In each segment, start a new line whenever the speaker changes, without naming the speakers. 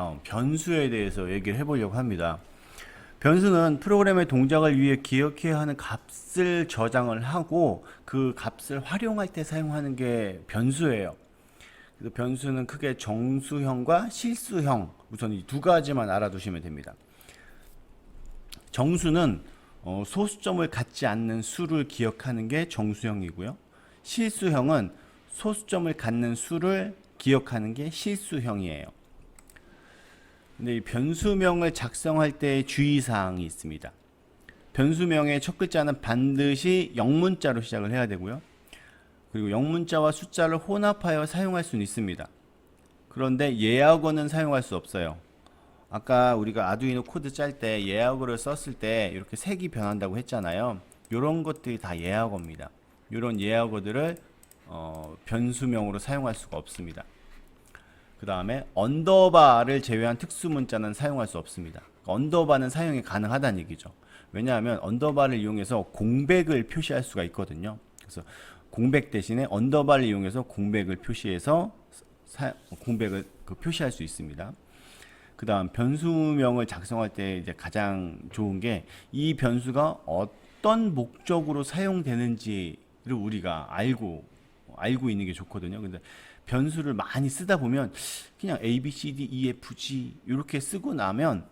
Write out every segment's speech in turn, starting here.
다음 변수에 대해서 얘기를 해보려고 합니다. 변수는 프로그램의 동작을 위해 기억해야 하는 값을 저장을 하고 그 값을 활용할 때 사용하는 게 변수예요. 그래서 변수는 크게 정수형과 실수형, 우선 이 두 가지만 알아두시면 됩니다. 정수는 소수점을 갖지 않는 수를 기억하는 게 정수형이고요. 실수형은 소수점을 갖는 수를 기억하는 게 실수형이에요. 근데 이 변수명을 작성할 때 주의사항이 있습니다. 변수명의 첫 글자는 반드시 영문자로 시작을 해야 되고요. 그리고 영문자와 숫자를 혼합하여 사용할 수는 있습니다. 그런데 예약어는 사용할 수 없어요. 아까 우리가 아두이노 코드 짤 때 예약어를 썼을 때 이렇게 색이 변한다고 했잖아요. 이런 것들이 다 예약어입니다. 이런 예약어들을 변수명으로 사용할 수가 없습니다. 그 다음에 언더바를 제외한 특수문자는 사용할 수 없습니다. 언더바는 사용이 가능하다는 얘기죠. 왜냐하면 언더바를 이용해서 공백을 표시할 수가 있거든요. 그래서 공백 대신에 언더바를 이용해서 공백을 표시해서 공백을 표시할 수 있습니다. 그 다음 변수명을 작성할 때 이제 가장 좋은 게 이 변수가 어떤 목적으로 사용되는지를 우리가 알고 있는 게 좋거든요. 근데 변수를 많이 쓰다 보면 그냥 A, B, C, D, E, F, G 이렇게 쓰고 나면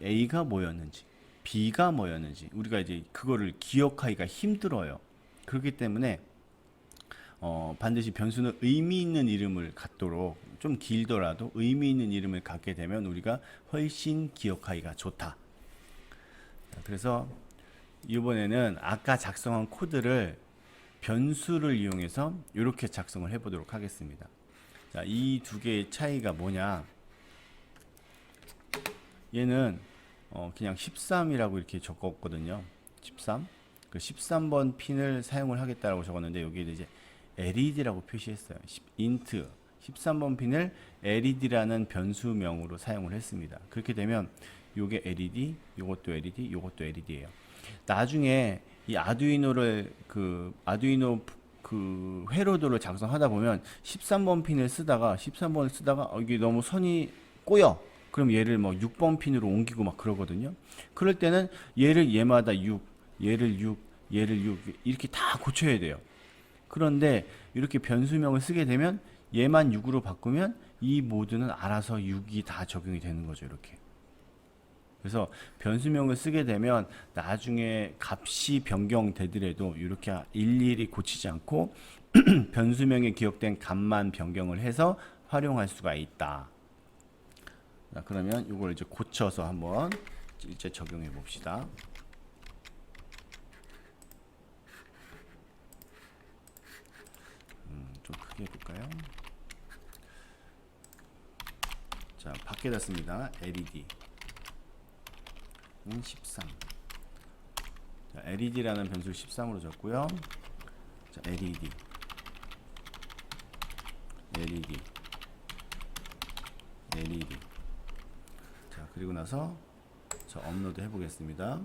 A가 뭐였는지 B가 뭐였는지 우리가 이제 그거를 기억하기가 힘들어요. 그렇기 때문에 반드시 변수는 의미 있는 이름을 갖도록 좀 길더라도 의미 있는 이름을 갖게 되면 우리가 훨씬 기억하기가 좋다. 그래서 이번에는 아까 작성한 코드를 변수를 이용해서 이렇게 작성을 해보도록 하겠습니다. 자, 이 두 개의 차이가 뭐냐? 얘는 그냥 13이라고 이렇게 적었거든요. 13. 그 13번 핀을 사용을 하겠다라고 적었는데 여기에 이제 LED라고 표시했어요. int 13번 핀을 LED라는 변수명으로 사용을 했습니다. 그렇게 되면 요게 LED, 요것도 LED, 요것도 LED예요. 나중에 이 아두이노를 아두이노 회로도를 작성하다 보면 13번 핀을 쓰다가 이게 너무 선이 꼬여. 그럼 얘를 뭐 6번 핀으로 옮기고 막 그러거든요. 그럴 때는 얘마다 6, 얘를 6 이렇게 다 고쳐야 돼요. 그런데 이렇게 변수명을 쓰게 되면 얘만 6으로 바꾸면 이 모드는 알아서 6이 다 적용이 되는 거죠. 이렇게. 그래서 변수명을 쓰게 되면 나중에 값이 변경되더라도 이렇게 일일이 고치지 않고 변수명에 기억된 값만 변경을 해서 활용할 수가 있다. 자, 그러면 이걸 이제 고쳐서 한번 이제 적용해 봅시다. 좀 크게 해볼까요? 자, 밖에다 씁니다. LED 13. 자, LED라는 변수를 13으로 줬고요. 자, LED 자, 그리고 나서 저 업로드 해보겠습니다.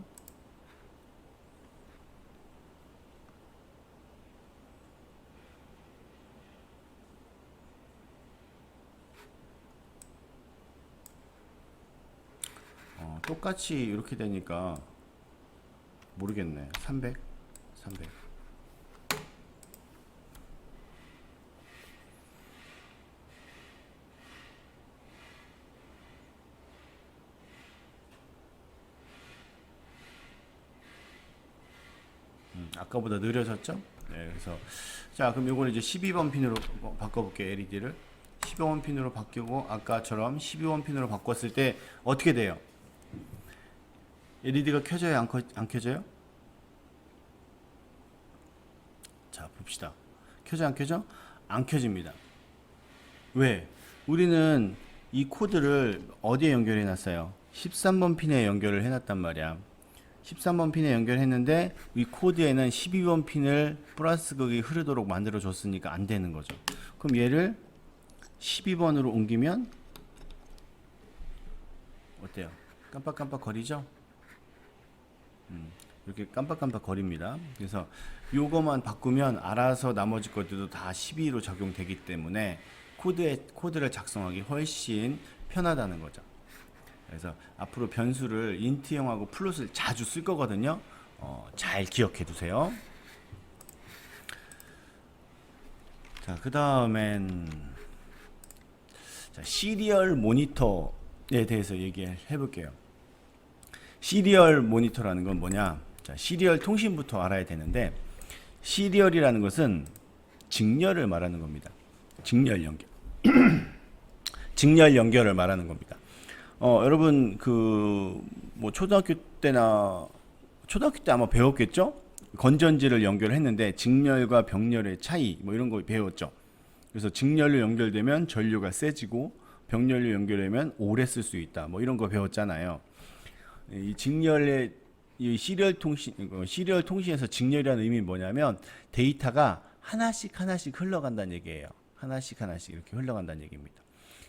똑같이 이렇게 되니까 모르겠네. 300. 아까보다 느려졌죠? 네, 그래서 자, 그럼 요거는 이제 12번 핀으로 바꿔볼게요. LED를 12번 핀으로 바뀌고 아까처럼 12번 핀으로 바꿨을 때 어떻게 돼요? LED가 켜져요? 안 켜져요? 자, 봅시다. 켜져 안 켜져? 안 켜집니다. 왜? 우리는 이 코드를 어디에 연결해 놨어요? 13번 핀에 연결을 해놨단 말이야. 13번 핀에 연결했는데 이 코드에는 12번 핀을 플러스 극이 흐르도록 만들어 줬으니까 안 되는 거죠. 그럼 얘를 12번으로 옮기면 어때요? 깜빡깜빡 거리죠? 이렇게 깜빡깜빡 거립니다. 그래서 요거만 바꾸면 알아서 나머지 것들도 다 12로 적용되기 때문에 코드를 작성하기 훨씬 편하다는 거죠. 그래서 앞으로 변수를 인트형하고 플롯을 자주 쓸 거거든요. 잘 기억해 두세요. 자, 그 다음엔 시리얼 모니터에 대해서 얘기해 볼게요. 시리얼 모니터라는 건 뭐냐? 자, 시리얼 통신부터 알아야 되는데, 시리얼이라는 것은 직렬을 말하는 겁니다. 직렬 연결. 직렬 연결을 말하는 겁니다. 여러분 뭐 초등학교 때 아마 배웠겠죠? 건전지를 연결했는데 직렬과 병렬의 차이 뭐 이런 거 배웠죠. 그래서 직렬로 연결되면 전류가 세지고 병렬로 연결되면 오래 쓸 수 있다. 뭐 이런 거 배웠잖아요. 이 직렬의 이 시리얼 통신에서 직렬이라는 의미는 뭐냐면 데이터가 하나씩 흘러간다는 얘기예요. 하나씩 이렇게 흘러간다는 얘기입니다.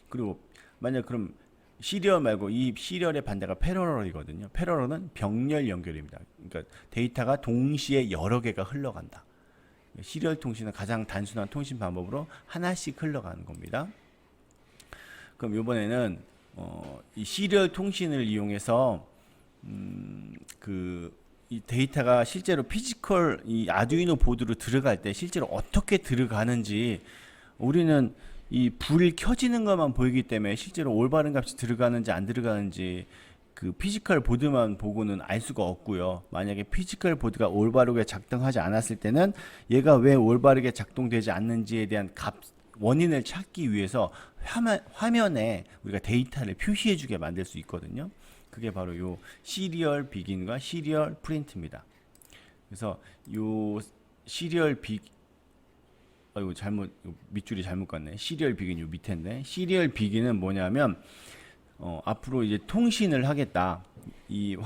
그리고 만약 그럼 시리얼 말고 이 시리얼의 반대가 패러럴이거든요. 패러럴은 병렬 연결입니다. 그러니까 데이터가 동시에 여러 개가 흘러간다. 시리얼 통신은 가장 단순한 통신 방법으로 하나씩 흘러가는 겁니다. 그럼 이번에는 이 시리얼 통신을 이용해서 이 데이터가 실제로 피지컬 이 아두이노 보드로 들어갈 때 실제로 어떻게 들어가는지 우리는 이 불이 켜지는 것만 보이기 때문에 실제로 올바른 값이 들어가는지 안 들어가는지 그 피지컬 보드만 보고는 알 수가 없고요. 만약에 피지컬 보드가 올바르게 작동하지 않았을 때는 얘가 왜 올바르게 작동되지 않는지에 대한 원인을 찾기 위해서 화면에 우리가 데이터를 표시해 주게 만들 수 있거든요. 그게 바로 요 시리얼 비긴과 시리얼 프린트입니다. 그래서 요 시리얼 밑줄이 잘못 갔네. 시리얼 비긴 요 밑에인데, 시리얼 비긴은 뭐냐면 앞으로 이제 통신을 하겠다. 이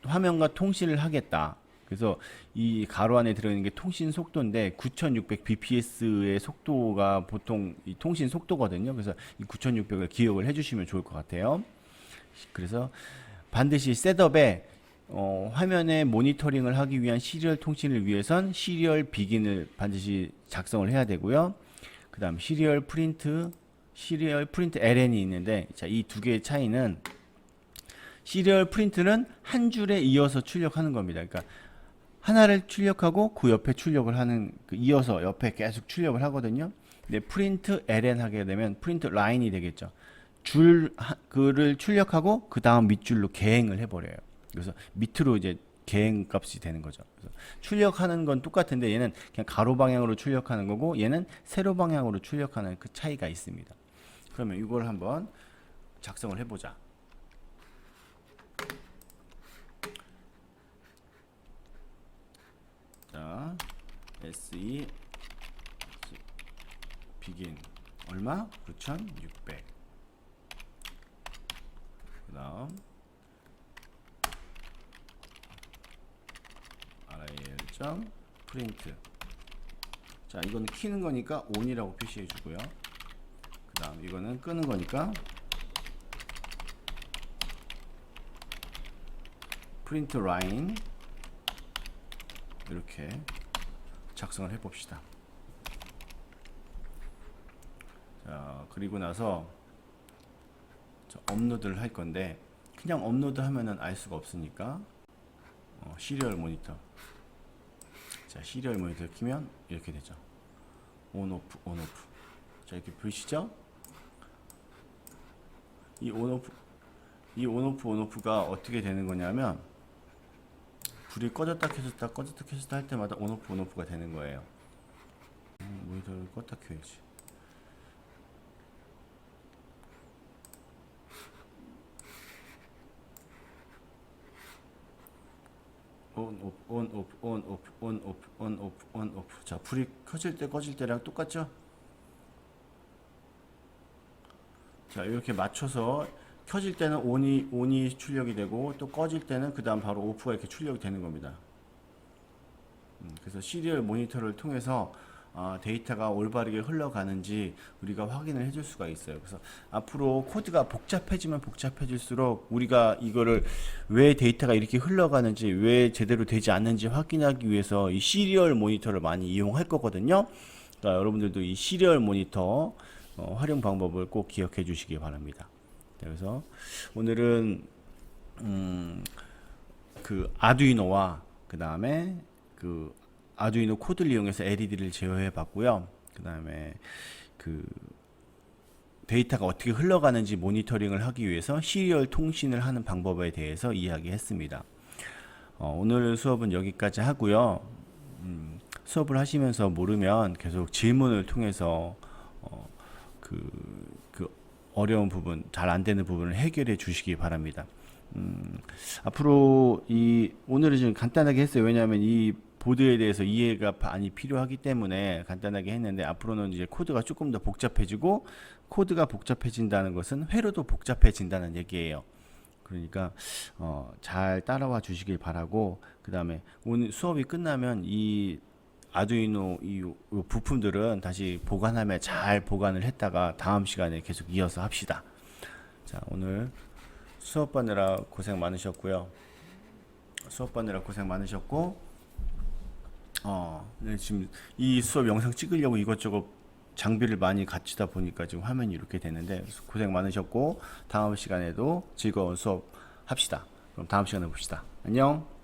화면과 통신을 하겠다. 그래서 이 가로 안에 들어있는 게 통신 속도인데 9600 bps의 속도가 보통 이 통신 속도거든요. 그래서 이 9600을 기억을 해주시면 좋을 것 같아요. 그래서 반드시 셋업에 화면에 모니터링을 하기 위한 시리얼 통신을 위해선 시리얼 비긴을 반드시 작성을 해야 되고요. 그 다음 시리얼 프린트 ln이 있는데, 자, 이 두 개의 차이는 시리얼 프린트는 한 줄에 이어서 출력하는 겁니다. 그러니까 하나를 출력하고 그 옆에 출력을 하는 이어서 옆에 계속 출력을 하거든요. 근데 프린트 ln 하게 되면 프린트 라인이 되겠죠. 글을 출력하고 그 다음 밑줄로 개행을 해버려요. 그래서 밑으로 이제 개행 값이 되는 거죠. 그래서 출력하는 건 똑같은데 얘는 그냥 가로 방향으로 출력하는 거고 얘는 세로 방향으로 출력하는 그 차이가 있습니다. 그러면 이걸 한번 작성을 해보자. 자, SE begin 얼마? 9600. 그 다음 ral.print. 자, 이거는 키는 거니까 on이라고 표시해 주고요. 그 다음 이거는 끄는 거니까 print line 이렇게 작성을 해 봅시다. 자, 그리고 나서 업로드를 할 건데 그냥 업로드 하면은 알 수가 없으니까 시리얼 모니터. 자, 시리얼 모니터 키면 이렇게 되죠. 온 오프 온 오프. 자, 이렇게 보이시죠? 이 온 오프가 어떻게 되는 거냐면 불이 꺼졌다 켜졌다 할 때마다 온 오프가 되는 거예요. 모니터를 껐다 켜야지. 온 오프. 자, 불이 켜질 때 꺼질 때랑 똑같죠? 자, 이렇게 맞춰서 켜질 때는 온이 출력이 되고 또 꺼질 때는 그 다음 바로 오프가 이렇게 출력이 되는 겁니다. 그래서 시리얼 모니터를 통해서 데이터가 올바르게 흘러가는지 우리가 확인을 해줄 수가 있어요. 그래서 앞으로 코드가 복잡해지면 복잡해질수록 우리가 이거를 왜 데이터가 이렇게 흘러가는지 왜 제대로 되지 않는지 확인하기 위해서 이 시리얼 모니터를 많이 이용할 거거든요. 그러니까 여러분들도 이 시리얼 모니터 활용 방법을 꼭 기억해 주시기 바랍니다. 그래서 오늘은 그 아두이노와 그 다음에 그 아두이노 코드를 이용해서 LED를 제어해 봤고요. 그 다음에 그 데이터가 어떻게 흘러가는지 모니터링을 하기 위해서 시리얼 통신을 하는 방법에 대해서 이야기했습니다. 오늘 수업은 여기까지 하고요. 수업을 하시면서 모르면 계속 질문을 통해서 그 어려운 부분, 잘 안 되는 부분을 해결해 주시기 바랍니다. 앞으로 오늘은 좀 간단하게 했어요. 왜냐하면 이 보드에 대해서 이해가 많이 필요하기 때문에 간단하게 했는데, 앞으로는 이제 코드가 조금 더 복잡해지고, 코드가 복잡해진다는 것은 회로도 복잡해진다는 얘기예요. 그러니까 잘 따라와 주시길 바라고, 그 다음에 오늘 수업이 끝나면 이 아두이노 이 부품들은 다시 보관함에 잘 보관을 했다가 다음 시간에 계속 이어서 합시다. 자, 오늘 수업 받느라 고생 많으셨고요. 네, 지금 이 수업 영상 찍으려고 이것저것 장비를 많이 갖추다 보니까 지금 화면이 이렇게 되는데, 고생 많으셨고 다음 시간에도 즐거운 수업 합시다. 그럼 다음 시간에 봅시다. 안녕.